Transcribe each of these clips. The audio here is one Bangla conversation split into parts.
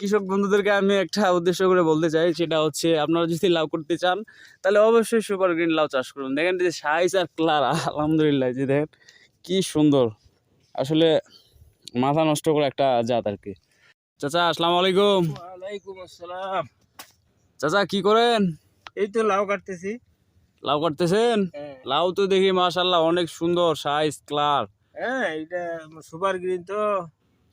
কৃষক বন্ধুদেরকে আমি একটা উদ্দেশ্য করে বলতে চাই, সেটা হচ্ছে আপনারা যদি লাউ করতে চান তাহলে অবশ্যই সুপার গ্রিন লাউ চাষ করুন। দেখেন যে সাইজ আর কালার, আলহামদুলিল্লাহ, যে দেখেন কি সুন্দর, আসলে মাথা নষ্ট করে একটা জাত আর কি। চাচা আসসালামু আলাইকুম। ওয়ালাইকুম আসসালাম। চাচা কি করেন? এই তো লাউ কাটতেছি। লাউ কাটতেছেন? হ্যাঁ লাউ তো দেখি মাশাআল্লাহ অনেক সুন্দর সাইজ কালার। হ্যাঁ, এটা সুপার গ্রিন তো।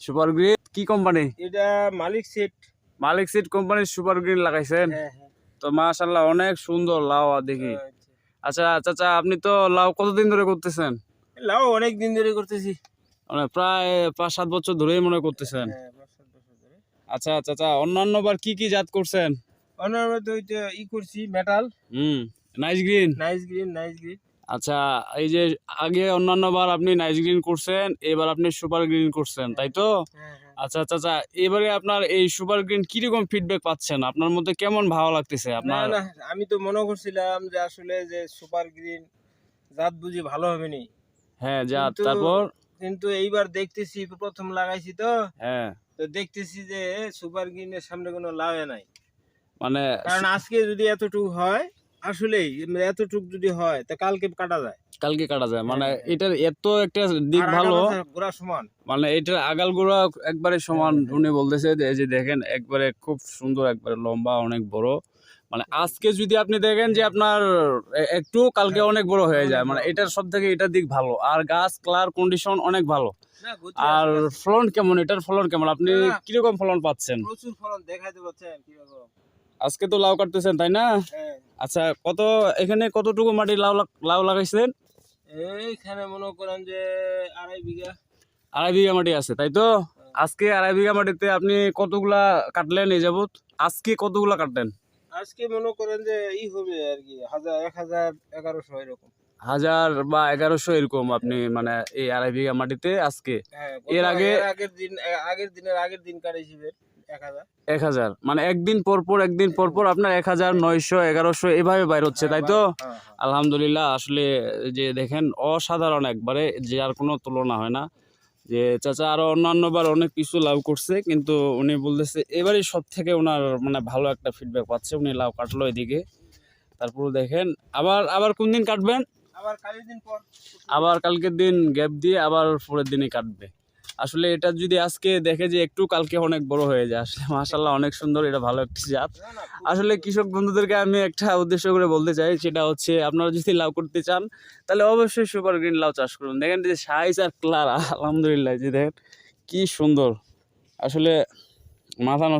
সুপার গ্রিন কি কোম্পানি? এটা মালিক সিট। মালিক সিড কোম্পানির সুপার গ্রিন লাগাইছেন? হ্যাঁ হ্যাঁ। তো মাশাআল্লাহ অনেক সুন্দর লাউ দেখি। আচ্ছা। আচ্ছা চাচা, আপনি তো লাউ কতদিন ধরে করতেছেন? লাউ অনেক দিন ধরে করতেছি। মানে প্রায় 5-7 বছর ধরেই মনে করতেছেন। হ্যাঁ 5-7 বছর ধরে। আচ্ছা চাচা, অন্যান্য বার কি কি জাত করছেন? অনার তো ওইটা করছি metal. Nice green. Nice green, nice green. আচ্ছা, এই যে আগে অন্যান্য বার আপনি নাইস গ্রিন করছেন, এবার আপনি সুপার গ্রিন করছেন, তাই তো? হ্যাঁ হ্যাঁ। আচ্ছা চাচা, এবারে আপনার এই সুপার গ্রিন কিরকম ফিডব্যাক পাচ্ছেন? আপনার মধ্যে কেমন ভালো লাগতেছে না আপনার? না, আমি তো মনে করছিলাম যে আসলে যে সুপার গ্রিন জাত বুঝি ভালো হবে নি। হ্যাঁ জাত, কিন্তু তারপর? কিন্তু এইবার দেখতেছি, প্রথম লাগাইছি তো। হ্যাঁ, তো দেখতেছি যে সুপার গ্রিনের সামনে কোনো লাউ নাই। মানে কারণ আজকে যদি এতটুকু হয়, আসলেই এতটুকু যদি হয় তা কালকে কাটা যায়। কালকে কাটা যায়, মানে হ্যাঁ, হ্যাঁ। এটার এত একটা দিক আর ভালো, আগামাথা গোড়া সমান। মানে এটার আগাল গোড়া একবারে সমান। হ্যাঁ, হ্যাঁ। উনি বলতেছে যে এই যে দেখেন একবারে খুব সুন্দর, একবারে লম্বা, অনেক বড়। মানে আজকে যদি আপনি দেখেন যে আপনার একটু, কালকে অনেক বড় হয়ে যায়, মানে এটার সব থেকে এটার দিক ভালো। আর গাছ কালার কন্ডিশন অনেক ভালো। না, গতি আর আছে, আছে। ফলন কেমন? এটার ফলন কেমন? আপনি না, না। কিরকম ফলন পাচ্ছেন? প্রচুর ফলন দেখাইতে পাচ্ছেন কিরকম। আজকে তো লাউ কাটতেছেন, তাই না? হ্যাঁ। আচ্ছা, এখানে কতটুকু মাটি লাউ লাগাইছেন? এইখানে মনে করেন যে 2.5 বিঘা। 2.5 বিঘা মাটি আছে, তাই তো? আজকে 2.5 বিঘা মাটিতে আপনি কতগুলা কাটলেন এই যাবত? আজকে কতগুলা কাটলেন? আজকে মনে করেন যে হবে আর কি 1000-1100 এরকম। 1000 বা 1100 এরকম আপনি, মানে এই 2.5 বিঘা মাটিতে আজকে। হ্যাঁ, এর আগে আগের দিন কাটাইছি 1000। 1000, মানে একদিন পর পর আপনার 1000, 900, 1100 এভাবে বাইর হচ্ছে, তাই তো? হ্যাঁ। আলহামদুলিল্লাহ, আসলে যে দেখেন অসাধারণ একবারে, যে আর কোনো তুলনা হয় না। যে চাচা আরো অন্যান্যবার অনেক কিছু লাভ করছে, কিন্তু উনি বলতেছে এবারই সব থেকে ওনার মানে ভালো একটা ফিডব্যাক পাচ্ছে। উনি লাউ কাটলো এদিকে, তারপর দেখেন আবার আবার কোন দিন কাটবেন? আবার কালের দিন পর। আবার কালকের দিন গ্যাপ দিয়ে আবার পরের দিনই কাটবে। আসলে এটা যদি আজকে দেখে যে একটু, কালকে অনেক বড় হয়ে যায়। আসলে মাশাআল্লাহ অনেক সুন্দর, এটা ভালো একটি জাত। না না, আসলে কৃষক বন্ধুদেরকে আমি একটা উদ্দেশ্য করে বলতে চাই, সেটা হচ্ছে আপনারা যদি লাউ করতে চান তাহলে অবশ্যই সুপার গ্রিন লাউ চাষ করুন। দেখেন যে সাইজ আর কালার, আলহামদুলিল্লাহ, যে দেখেন কি সুন্দর, আসলে মাথা নষ্ট